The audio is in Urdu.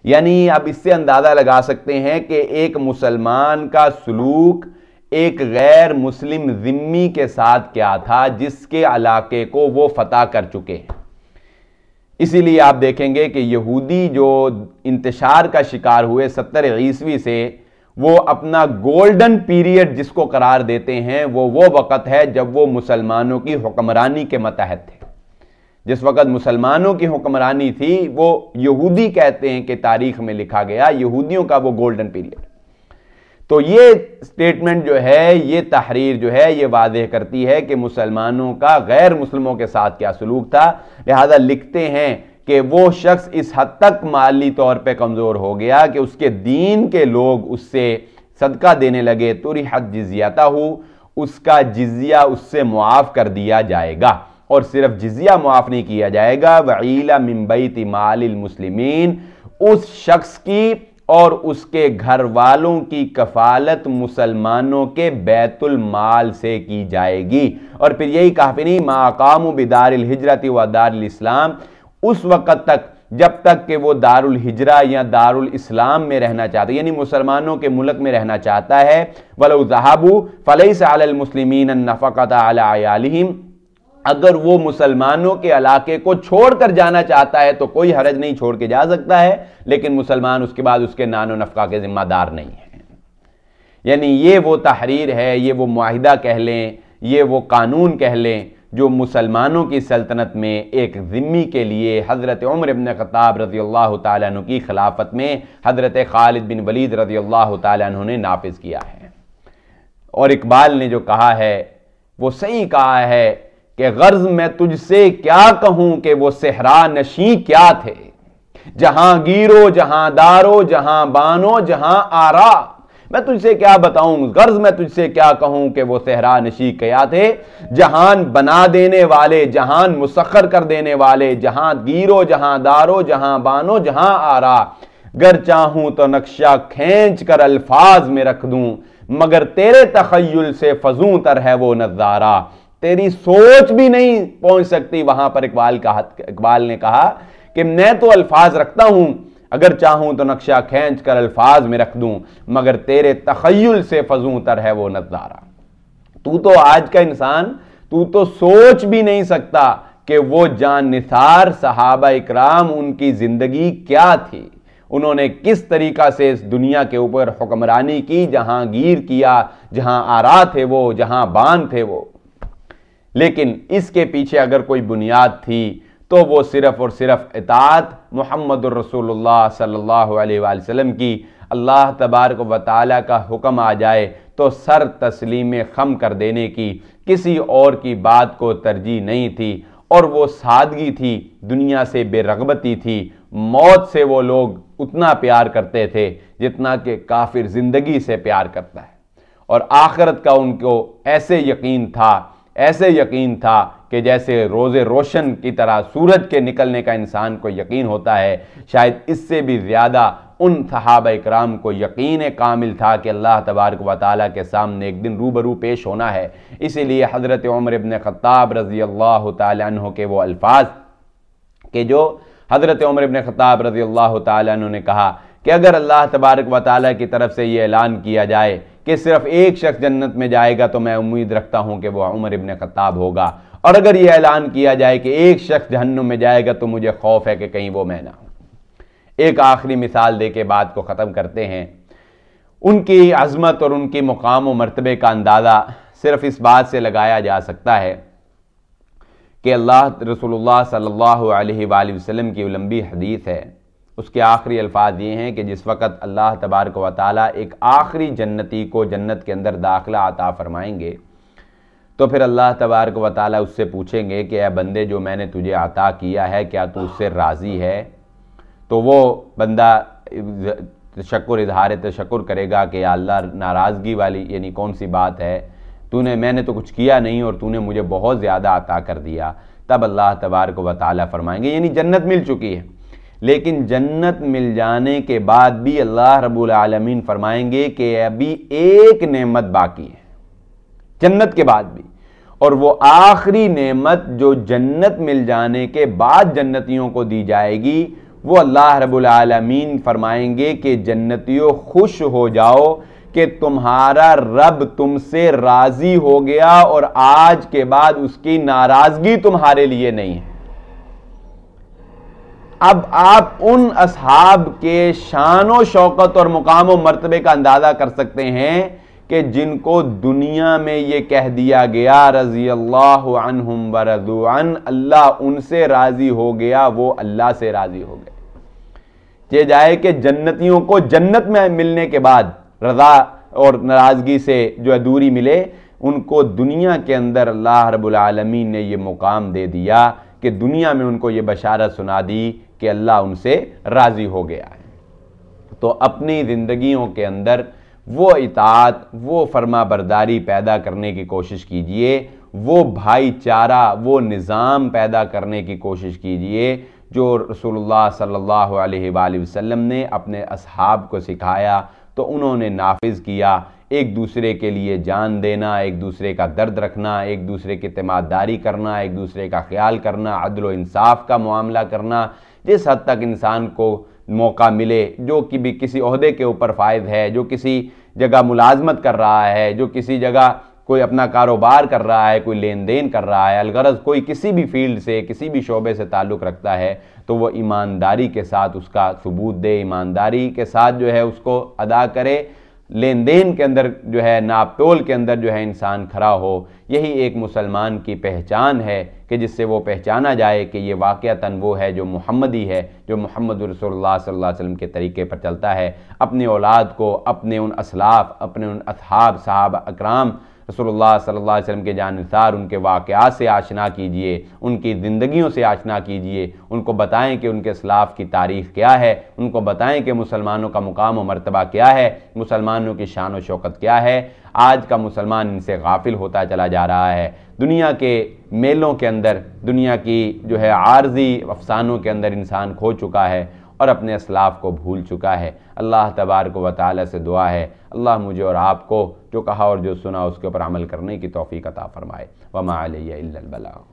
یعنی آپ اس سے اندازہ لگا سکتے ہیں کہ ایک مسلمان کا سلوک ایک غیر مسلم ذمی کے ساتھ کیا تھا جس کے علاقے کو وہ فتح کر چکے ہیں۔ اسی لیے آپ دیکھیں گے کہ یہودی جو انتشار کا شکار ہوئے 70 عیسوی سے، وہ اپنا گولڈن پیریڈ جس کو قرار دیتے ہیں وہ وقت ہے جب وہ مسلمانوں کی حکمرانی کے متحد تھے۔ جس وقت مسلمانوں کی حکمرانی تھی وہ یہودی کہتے ہیں کہ تاریخ میں لکھا گیا یہودیوں کا وہ گولڈن پیریڈ۔ تو یہ سٹیٹمنٹ جو ہے، یہ تحریر جو ہے، یہ واضح کرتی ہے کہ مسلمانوں کا غیر مسلموں کے ساتھ کیا سلوک تھا۔ لہذا لکھتے ہیں کہ وہ شخص اس حد تک مالی طور پہ کمزور ہو گیا کہ اس کے دین کے لوگ اس سے صدقہ دینے لگے، طرحت جزیتہ، اس کا جزیہ اس سے معاف کر دیا جائے گا، اور صرف جزیہ معاف نہیں کیا جائے گا، وعیل من بیت مال المسلمین، اس شخص کی اور اس کے گھر والوں کی کفالت مسلمانوں کے بیت المال سے کی جائے گی۔ اور پھر یہی کہا پھر نہیں، ما اقاموا بدار الہجرت و دار الاسلام، اس وقت تک جب تک کہ وہ دار الہجرہ یا دار الاسلام میں رہنا چاہتا ہے، یعنی مسلمانوں کے ملک میں رہنا چاہتا ہے، وَلَوْ ذَهَبُوا فَلَيْسَ عَلَى الْمُسْلِمِينَ النَّفَقَةَ عَلَى عَيَالِهِمْ، اگر وہ مسلمانوں کے علاقے کو چھوڑ کر جانا چاہتا ہے تو کوئی حرج نہیں، چھوڑ کے جا سکتا ہے، لیکن مسلمان اس کے بعد اس کے نان و نفقہ کے ذمہ دار نہیں ہیں۔ یعنی یہ وہ تحریر ہے، یہ وہ معاہدہ کہہ لیں، یہ وہ قانون کہہ لیں جو مسلمانوں کی سلطنت میں ایک ذمی کے لیے حضرت عمر بن خطاب رضی اللہ تعالیٰ عنہ کی خلافت میں حضرت خالد بن ولید رضی اللہ تعالیٰ عنہ نے نافذ کیا ہے۔ اور اقبال نے جو کہا ہے وہ صحیح کہا ہے کہ غرض میں تجھ سے کیا کہوں کہ وہ صحرا نشیں کیا تھے، جہاں گیرو جہاں دارو جہاں بانو جہاں آرا، میں تجھ سے کیا بتاؤں، غرض میں تجھ سے کیا کہوں کہ وہ صحرا نشیں کیا تھے، جہان بنا دینے والے، جہان مسخر کر دینے والے، جہاں گیرو جہاں دارو جہاں بانو جہاں آرا، گر چاہوں تو نقشہ کھینچ کر الفاظ میں رکھ دوں، مگر تیرے تخیل سے فزوں تر ہے وہ نظارہ، تیری سوچ بھی نہیں پہنچ سکتی وہاں پر۔ اقبال نے کہا کہ میں تو الفاظ رکھتا ہوں، اگر چاہوں تو نقشہ کھینچ کر الفاظ میں رکھ دوں، مگر تیرے تخیل سے فزوں تر ہے وہ نظارہ۔ تو تو آج کا انسان، تو تو سوچ بھی نہیں سکتا کہ وہ جان نثار صحابہ اکرام ان کی زندگی کیا تھی، انہوں نے کس طریقہ سے اس دنیا کے اوپر حکمرانی کی، جہاں گیر کیا، جہاں آرا تھے وہ، جہاں بان تھے وہ۔ لیکن اس کے پیچھے اگر کوئی بنیاد تھی تو وہ صرف اور صرف اطاعت محمد الرسول اللہ صلی اللہ علیہ وآلہ وسلم کی۔ اللہ تبارک و تعالیٰ کا حکم آ جائے تو سر تسلیم خم کر دینے کی، کسی اور کی بات کو ترجیح نہیں تھی، اور وہ سادگی تھی، دنیا سے بے رغبتی تھی، موت سے وہ لوگ اتنا پیار کرتے تھے جتنا کہ کافر زندگی سے پیار کرتا ہے، اور آخرت کا ان کو ایسے یقین تھا کہ جیسے روز روشن کی طرح سورج کے نکلنے کا انسان کو یقین ہوتا ہے، شاید اس سے بھی زیادہ ان صحابہ اکرام کو یقین کامل تھا کہ اللہ تبارک و تعالیٰ کے سامنے ایک دن روبرو پیش ہونا ہے۔ اسی لیے حضرت عمر بن خطاب رضی اللہ تعالیٰ عنہ کے وہ الفاظ کہ جو حضرت عمر بن خطاب رضی اللہ تعالیٰ عنہ نے کہا کہ اگر اللہ تبارک و تعالیٰ کی طرف سے یہ اعلان کیا جائے کہ صرف ایک شخص جنت میں جائے گا تو میں امید رکھتا ہوں کہ وہ عمر بن خطاب ہوگا، اور اگر یہ اعلان کیا جائے کہ ایک شخص جہنم میں جائے گا تو مجھے خوف ہے کہ کہیں وہ میں نہ ہوں۔ ایک آخری مثال دے کے بات کو ختم کرتے ہیں۔ ان کی عظمت اور ان کی مقام و مرتبے کا اندازہ صرف اس بات سے لگایا جا سکتا ہے کہ رسول اللہ صلی اللہ علیہ وآلہ وسلم کی لمبی حدیث ہے، اس کے آخری الفاظ یہ ہیں کہ جس وقت اللہ تبارک و تعالیٰ ایک آخری جنتی کو جنت کے اندر داخلہ عطا فرمائیں گے تو پھر اللہ تبارک و تعالیٰ اس سے پوچھیں گے کہ اے بندے جو میں نے تجھے عطا کیا ہے کیا تو اس سے راضی ہے؟ تو وہ بندہ اظہار تشکر کرے گا کہ یا اللہ ناراضگی والی یعنی کون سی بات ہے، میں نے تو کچھ کیا نہیں اور تو نے مجھے بہت زیادہ عطا کر دیا۔ تب اللہ تبارک و تعالیٰ فرمائیں گے یعنی جنت مل چکی ہے، لیکن جنت مل جانے کے بعد بھی اللہ رب العالمین فرمائیں گے کہ ابھی ایک نعمت باقی ہے جنت کے بعد بھی، اور وہ آخری نعمت جو جنت مل جانے کے بعد جنتیوں کو دی جائے گی وہ اللہ رب العالمین فرمائیں گے کہ جنتیوں خوش ہو جاؤ کہ تمہارا رب تم سے راضی ہو گیا اور آج کے بعد اس کی ناراضگی تمہارے لیے نہیں ہے۔ اب آپ ان اصحاب کے شان و شوکت اور مقام و مرتبے کا اندازہ کر سکتے ہیں کہ جن کو دنیا میں یہ کہہ دیا گیا رضی اللہ عنہم ورضوا عنہ، اللہ ان سے راضی ہو گیا، وہ اللہ سے راضی ہو گئے۔ یہ جائے کہ جنتیوں کو جنت میں ملنے کے بعد رضا اور ناراضگی سے جو دوری ملے، ان کو دنیا کے اندر اللہ رب العالمین نے یہ مقام دے دیا کہ دنیا میں ان کو یہ بشارت سنا دی کہ اللہ ان سے راضی ہو گیا ہے۔ تو اپنی زندگیوں کے اندر وہ اطاعت، وہ فرما برداری پیدا کرنے کی کوشش کیجئے، وہ بھائی چارہ، وہ نظام پیدا کرنے کی کوشش کیجئے جو رسول اللہ صلی اللہ علیہ وآلہ وسلم نے اپنے اصحاب کو سکھایا تو انہوں نے نافذ کیا۔ ایک دوسرے کے لیے جان دینا، ایک دوسرے کا درد رکھنا، ایک دوسرے کی اعتماد داری کرنا، ایک دوسرے کا خیال کرنا، عدل و انصاف کا معاملہ کرنا، جس حد تک انسان کو موقع ملے، جو کہ بھی کسی عہدے کے اوپر فائز ہے، جو کسی جگہ ملازمت کر رہا ہے، جو کسی جگہ کوئی اپنا کاروبار کر رہا ہے، کوئی لین دین کر رہا ہے، الغرض کوئی کسی بھی فیلڈ سے، کسی بھی شعبے سے تعلق رکھتا ہے، تو وہ ایمانداری کے ساتھ اس کا ثبوت دے، ایمانداری کے ساتھ جو ہے اس کو ادا کرے، لین دین کے اندر جو ہے ناپ تول کے اندر جو ہے انسان کھڑا ہو۔ یہی ایک مسلمان کی پہچان ہے کہ جس سے وہ پہچانا جائے کہ یہ واقعتاً وہ ہے جو محمدی ہے، جو محمد رسول اللہ صلی اللہ علیہ وسلم کے طریقے پر چلتا ہے۔ اپنی اولاد کو اپنے ان اسلاف، اپنے ان اصحاب، صحابہ اکرام رسول اللہ صلی اللہ علیہ وسلم کے جانثار ان کے واقعات سے آشنا کیجئے، ان کی زندگیوں سے آشنا کیجئے، ان کو بتائیں کہ ان کے اسلاف کی تاریخ کیا ہے، ان کو بتائیں کہ مسلمانوں کا مقام و مرتبہ کیا ہے، مسلمانوں کی شان و شوکت کیا ہے۔ آج کا مسلمان ان سے غافل ہوتا چلا جا رہا ہے، دنیا کے میلوں کے اندر، دنیا کی جو ہے عارضی افسانوں کے اندر انسان کھو چکا ہے اور اپنے اسلاف کو بھول چکا ہے۔ اللہ تبارک و تعالی سے دعا ہے اللہ مجھے اور آپ کو جو کہا اور جو سنا اس کے اوپر عمل کرنے کی توفیق عطا فرمائے۔ وما علیہ الا البلاغ۔